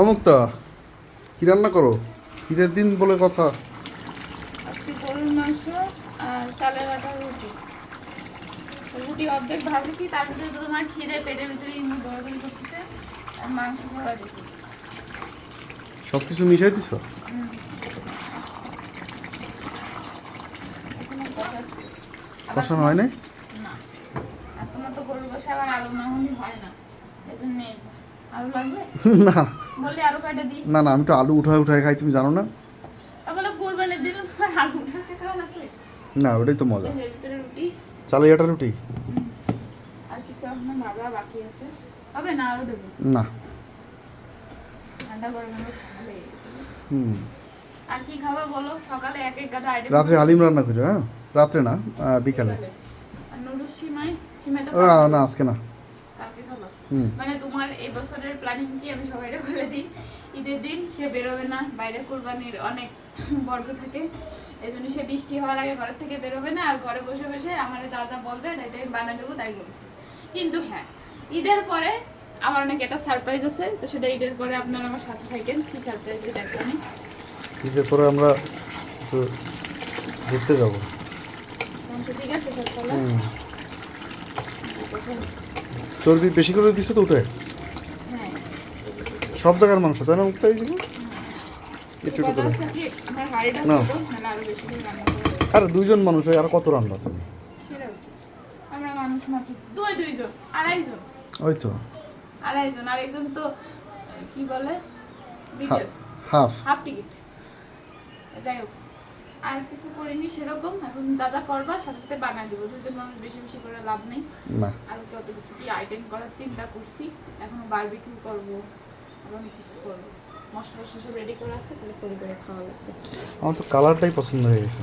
অমুক্তা কি রান্না করো? ঈদের দিন বলে কথা। আজকে গরুর মাংস আর চালের আটা রুটি। রুটি অর্ধেক ভাজেছি, তার ভিতরে তো তোমার খিদে পেটের ভিতরে ইমু দৌড়াদৌড়ি করতেছে আর মাংস ভরা দিছি। সব কিছু মিশাই দিছ? এখনো কষাচ্ছি। কষানো হয় নাই? না, আর তোমার তো গরুর গোশে আবার আলু না হলে হয় না, এই জন্য এই যে আলু লাগবে না বললে আরো কাটা দিই। না না, আমি তো আলু উঠায় উঠায় খাই, তুমি জানো না? তাহলে কোরবানির দিনে তোমার আলু উঠাতে খাওয়া লাগবে। না, ওটাই তো মজা। এর ভিতরে রুটি চালের আটা রুটি? আর কিছু এখনো ভাজা বাকি আছে, হবে না আরো দেবো। না। ঠান্ডা গরম হলে ঠান্ডা লেগে গেছে। হুম। আর কি খাবার বলো? সকালে এক এক গাদা আইটেম। রাত্রে হালিম রান্না করি, হ্যাঁ? রাত্রে না, বিকালে। আর নুডলস সিমাই, সিমাই তো না, আজকে না। কালকে খাবো। হুম। মানে তোমার এই বছরের প্ল্যানিং কি আমি সবাইকে বলে দিই, ঈদের দিন সে বেরোবে না, বাইরে কোরবানির অনেক বর্জ্য থাকে, এই জন্য সে বৃষ্টি হওয়ার আগে ঘরের থেকে বেরোবে না, আর ঘরে বসে বসে আমার যা যা বলবে তাই আমি বানিয়ে দেবো, তাই বলছি। কিন্তু হ্যাঁ, ঈদের পরে আমার অনেক একটা সারপ্রাইজ আছে, তো সেটা ঈদের পরে আপনারা আমার সাথে থাকেন, কি সারপ্রাইজ দেখবেন। ঈদের পরে আমরা একটু ঘুরতে যাবো। ঠিক আছে সব তাহলে। চর্বি বেশি করে দিছো তো উঠে? হ্যাঁ, সব জায়গার মাংস তাই না মুখটা এই যাবো একটু একটু করে। আমার হাড়িটা না। ছোট, নাহলে আরো বেশি করে রান্না করে দেবো। আর দুইজন মানুষ হয়, আর কত রান্না তুমি? সেটাও ঠিক। আমরা মানুষ মাত্র দুইজন, আড়াইজন। ওই তো আড়াইজন, আরেকজন তো কি বলে হাফ। Half ticket. যাই হোক, আর কিছু করিনি সেরকম, এখন যা যা করবা সাথে সাথে বানাই দিব। দুজন মানুষ বেশি বেশি করে লাভ নেই। না, আর কত কিছু কি আইটেম করার চিন্তা করছি, এখনো বারবিকিউ করবো, আর অনেক কিছু করবো। মশলা টশলা সব রেডি করে আছে, তাহলে করে করে খাওয়া লাগবে। আমার তো কালারটাই পছন্দ হয়ে গেছে।